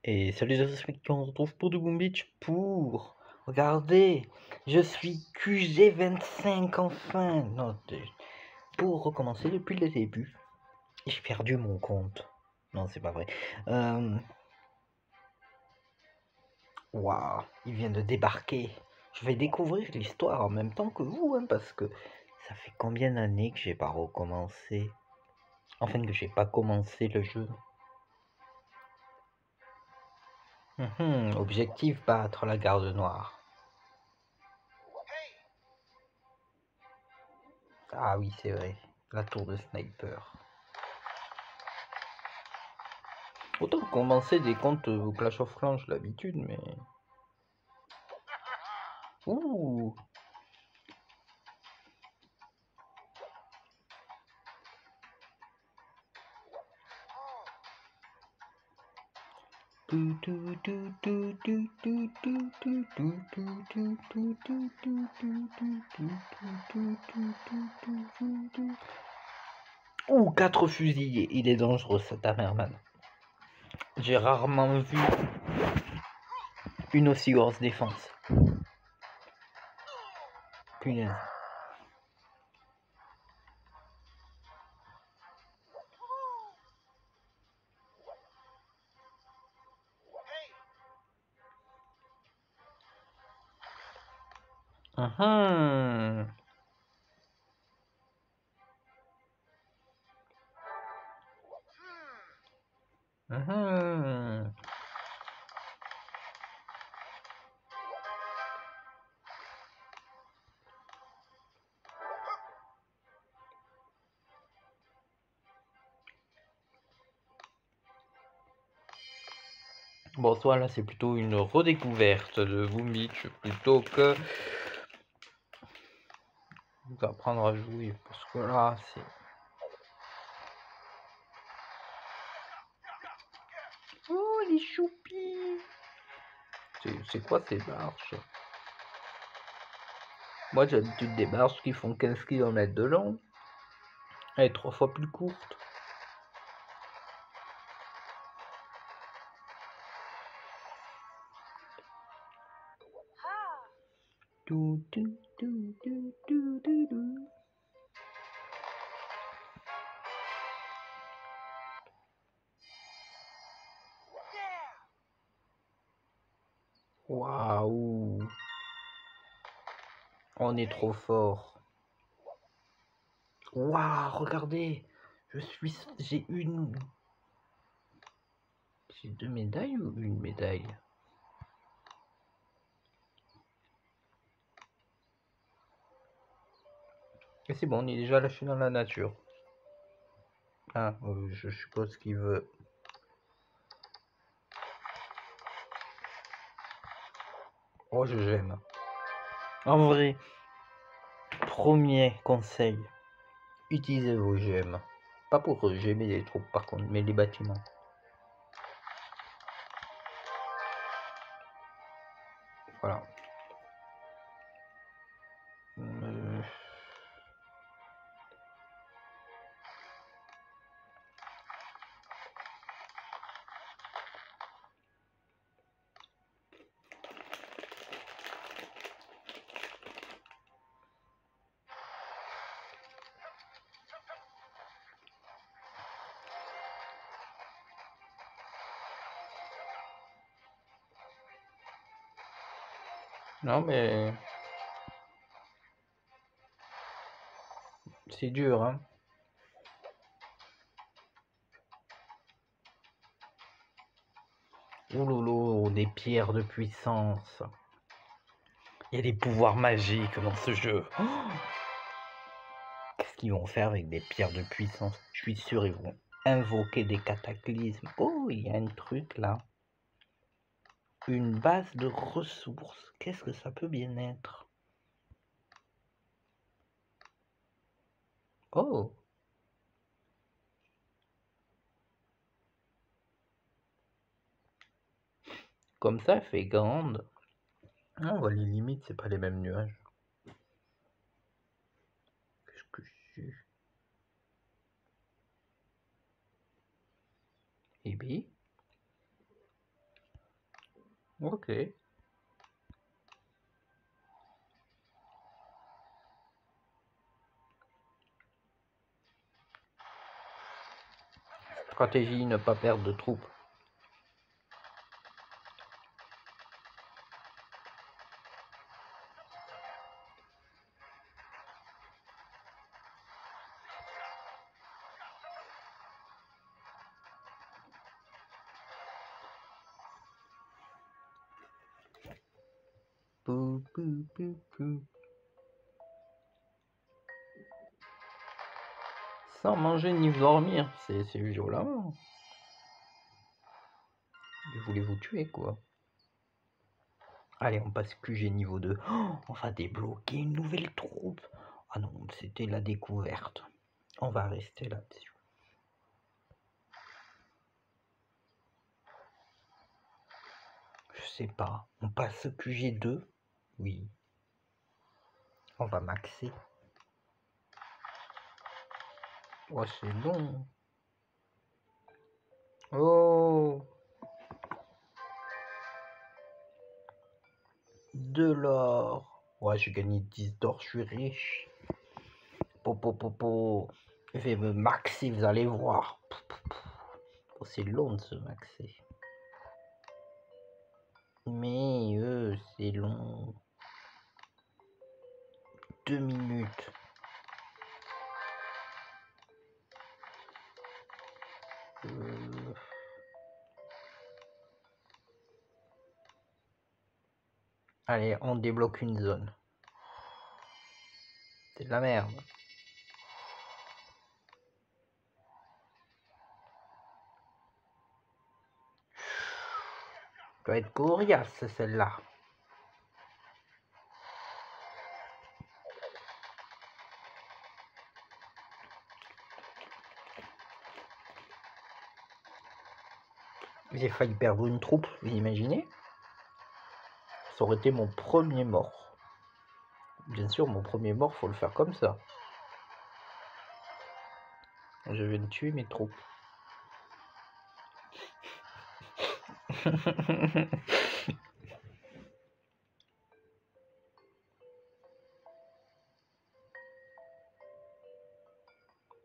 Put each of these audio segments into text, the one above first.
Et salut les amis, on se retrouve pour The Boom Beach pour... Regardez, je suis QG25 enfin. Non, pour recommencer depuis le début. J'ai perdu mon compte. Non, c'est pas vrai. Waouh, il vient de débarquer. Je vais découvrir l'histoire en même temps que vous, hein, parce que ça fait combien d'années que j'ai pas recommencé. Enfin, que j'ai pas commencé le jeu. Objectif, battre la garde noire. Ah oui, c'est vrai. La tour de sniper. Autant commencer des comptes Clash of Clans, j'ai l'habitude, mais... Ouh. Ouh, 4 fusillés. Il est dangereux, cet Tamerman. J'ai rarement vu une aussi grosse défense. Punaise. Bon, soit là, c'est plutôt une redécouverte de Boom Beach plutôt que d'apprendre à jouer. Parce que là, c'est... Oh, les choupis! C'est quoi ces marches? Moi, j'ai l'habitude des marches qui font 15 km de long. Elle est 3 fois plus courte. Waouh! On est trop fort. Waouh, regardez! J'ai une... J'ai 2 médailles ou une médaille? Et c'est bon, on est déjà lâché dans la nature. Ah, je suppose qu'il veut... Oh, je j'aime. En vrai, premier conseil, utilisez vos gemmes. Pas pour gemmer les troupes par contre, mais les bâtiments. Voilà. Non mais... C'est dur, hein. Ouloulou, des pierres de puissance. Il y a des pouvoirs magiques dans ce jeu. Oh, qu'est-ce qu'ils vont faire avec des pierres de puissance? Je suis sûr ils vont invoquer des cataclysmes. Oh, il y a un truc là. Une base de ressources. Qu'est-ce que ça peut bien être? Oh. Comme ça, elle fait grande. Ah, on voit les limites, c'est pas les mêmes nuages. Qu'est-ce que je suis? Eh bien. Ok. Stratégie, ne pas perdre de troupes. Pou, pou, pou, pou. Sans manger ni dormir, c'est violent. Je voulais vous tuer, quoi. Allez, on passe QG niveau 2. Oh, on va débloquer une nouvelle troupe. Ah non, c'était la découverte. On va rester là-dessus. Je sais pas. On passe QG2. Oui. On va maxer. Oh, c'est long. Oh. De l'or. Ouais, j'ai gagné 10 d'or, je suis riche. Popo. Je vais me maxer, vous allez voir. Oh, c'est long de se maxer. Mais c'est long. 2 minutes. Allez, on débloque une zone. C'est de la merde. Doit être coriace celle-là. J'ai failli perdre une troupe, vous imaginez? Ça aurait été mon premier mort. Bien sûr, mon premier mort, faut le faire comme ça. Je vais tuer mes troupes.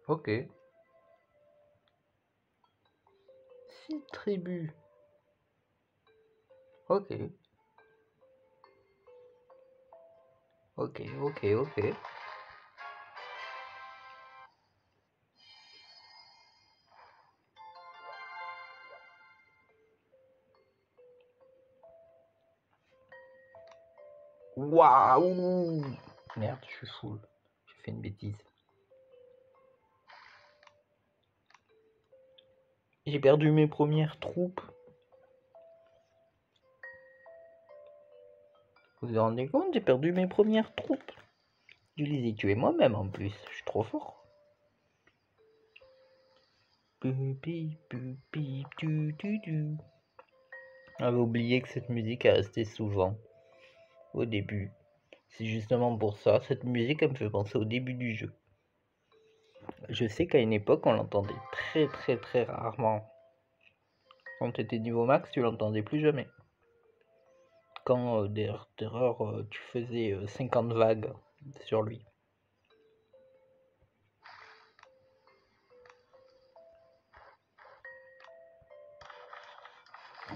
Ok. 6 tribus. Ok. Ok. Waouh! Merde, je suis full. J'ai fait une bêtise. J'ai perdu mes premières troupes. Vous vous rendez compte? J'ai perdu mes premières troupes. Je les ai tuées moi-même en plus. Je suis trop fort. J'avais oublié que cette musique est restée souvent au début. C'est justement pour ça, cette musique elle me fait penser au début du jeu. Je sais qu'à une époque on l'entendait très rarement. Quand tu étais niveau max, tu l'entendais plus jamais. Quand d'erreur tu faisais 50 vagues sur lui.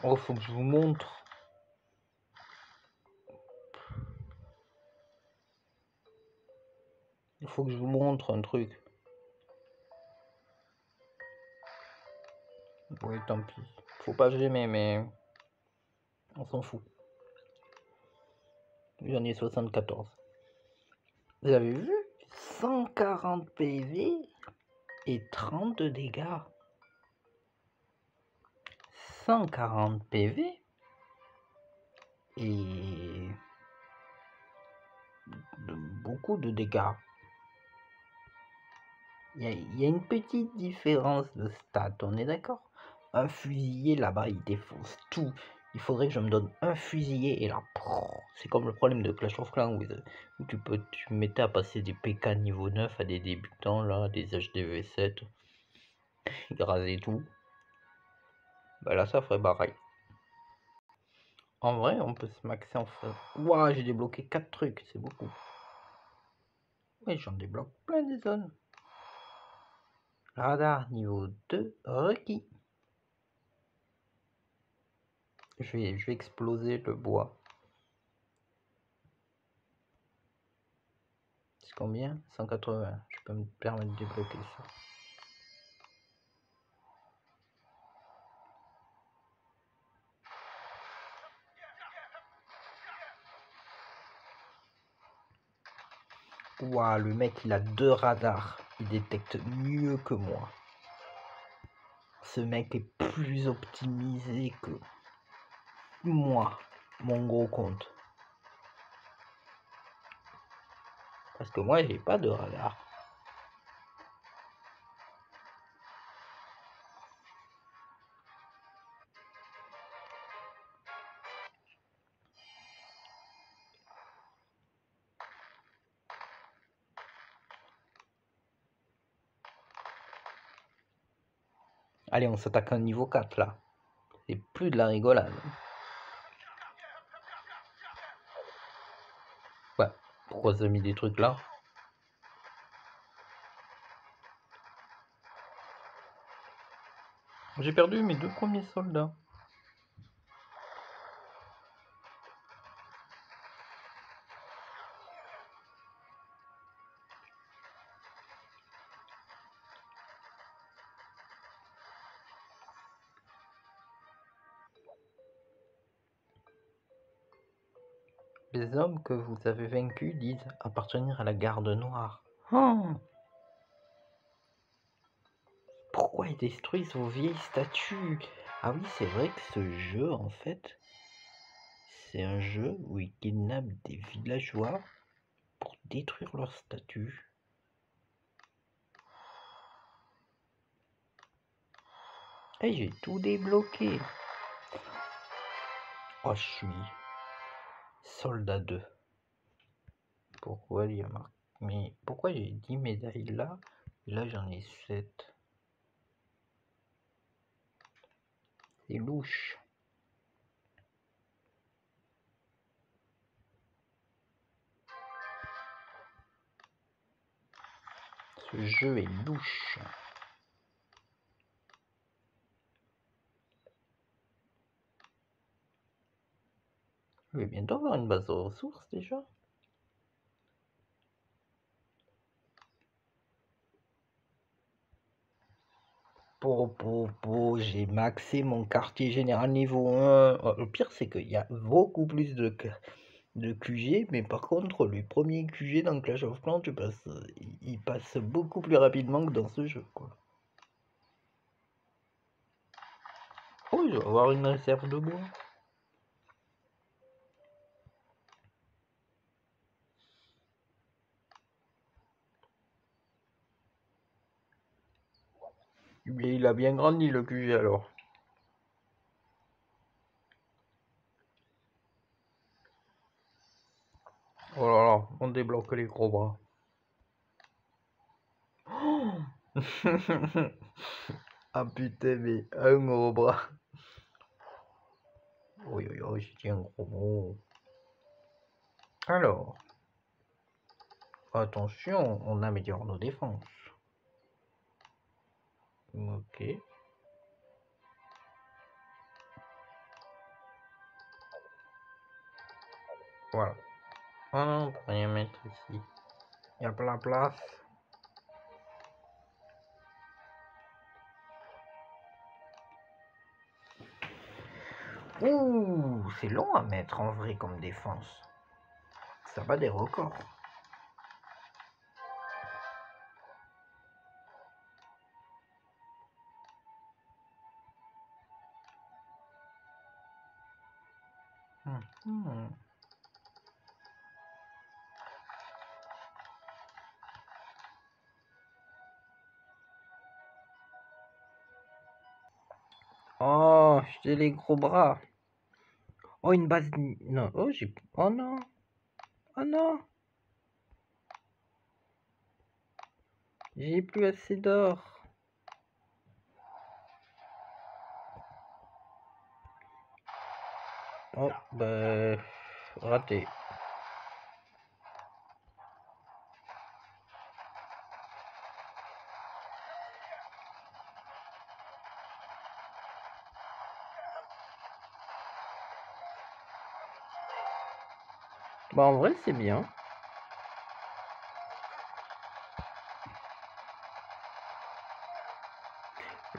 Oh, faut que je vous montre. Il faut que je vous montre un truc. Oui, tant pis. Faut pas j'aimer, mais on s'en fout. J'en ai 74. Vous avez vu? 140 PV et 30 de dégâts. 140 PV et beaucoup de dégâts. Il y a une petite différence de stats, on est d'accord? Un fusilier là-bas, il défonce tout. Il faudrait que je me donne un fusilier et là, c'est comme le problème de Clash of Clans où tu mettais à passer des PK niveau 9 à des débutants, là, des HDV7, ils rasaient tout. Bah là, ça ferait pareil. En vrai, on peut se maxer en fait. Ouah, j'ai débloqué 4 trucs, c'est beaucoup. Oui, j'en débloque plein des zones. Radar niveau 2 requis. Je vais exploser le bois. C'est combien? 180. Je peux me permettre de débloquer ça. Ouah, le mec il a 2 radars. Il détecte mieux que moi. Ce mec est plus optimisé que moi, mon gros compte. Parce que moi j'ai pas de radar. Allez, on s'attaque à un niveau 4 là. C'est plus de la rigolade. Ouais, pourquoi ça a mis des trucs là? J'ai perdu mes 2 premiers soldats. Les hommes que vous avez vaincus disent appartenir à la garde noire. Oh, pourquoi ils détruisent vos vieilles statues? Ah oui, c'est vrai que ce jeu, en fait, c'est un jeu où ils kidnappent des villageois pour détruire leurs statues. Et j'ai tout débloqué. Oh, je suis soldat 2. Pourquoi il y a marqué? Mais pourquoi j'ai 10 médailles là? Et là j'en ai 7. C'est louche. Ce jeu est louche. Je vais bientôt avoir une base de ressources déjà. J'ai maxé mon quartier général niveau 1. Le pire, c'est qu'il y a beaucoup plus de QG, mais par contre, les premiers QG dans Clash of Clans, ils passent beaucoup plus rapidement que dans ce jeu, quoi. Oh, je vais avoir une réserve de bois. Il a bien grandi le QG alors. Oh là là, on débloque les gros bras. Ah putain, mais un gros bras. Oui, oui, oui, j'ai dit un gros mot. Alors, attention, on améliore nos défenses. Ok. Voilà. Ah non, on peut rien mettre ici. Il y a plein de place. Ouh, c'est long à mettre en vrai comme défense. Ça bat des records. Oh, j'ai les gros bras. Oh, une base. Non, oh, j'ai. Oh non. Oh non. J'ai plus assez d'or. Oh, bah, raté. Bah, en vrai, c'est bien.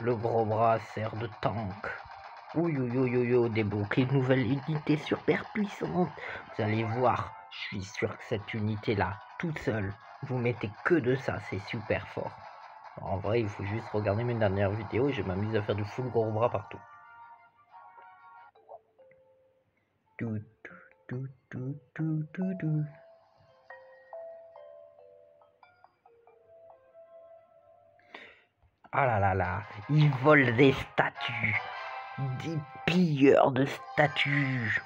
Le gros bras sert de tank. Ouh, débloquer une nouvelle unité super puissante. Vous allez voir, je suis sûr que cette unité-là, toute seule, vous mettez que de ça, c'est super fort. En vrai, il faut juste regarder mes dernières vidéos et je m'amuse à faire du full gros bras partout. Ah là là là, ils volent des statues. Des pilleurs de statues.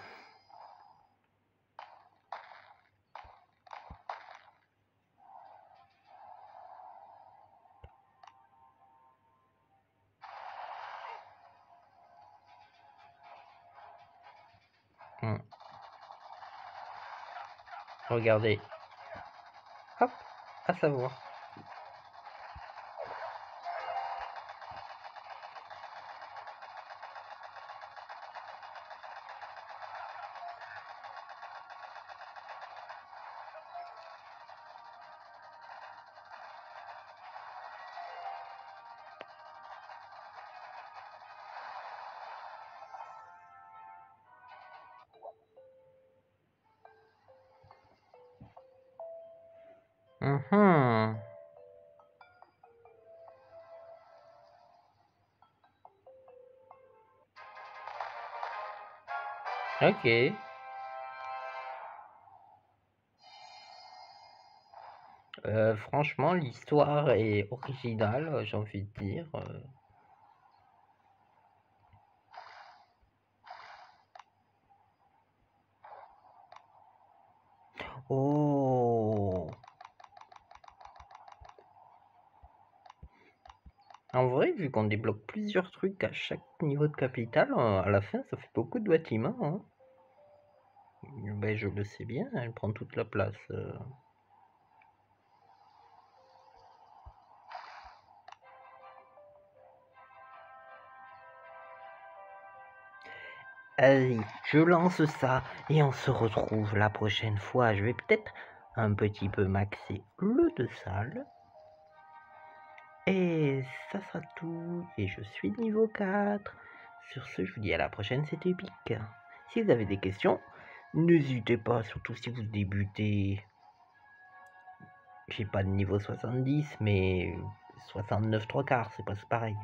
Regardez. Hop, à savoir. Ok. Franchement, l'histoire est originale, j'ai envie de dire. Oh. En vrai, vu qu'on débloque plusieurs trucs à chaque niveau de capitale, à la fin, ça fait beaucoup de bâtiments. Hein. Ben, je le sais bien, elle prend toute la place. Allez, je lance ça et on se retrouve la prochaine fois. Je vais peut-être un petit peu maxer le de salle. Et ça sera tout. Et je suis niveau 4. Sur ce, je vous dis à la prochaine, c'était épique. Si vous avez des questions, n'hésitez pas, surtout si vous débutez. J'ai pas de niveau 70, mais 69 3/4, c'est pas pareil.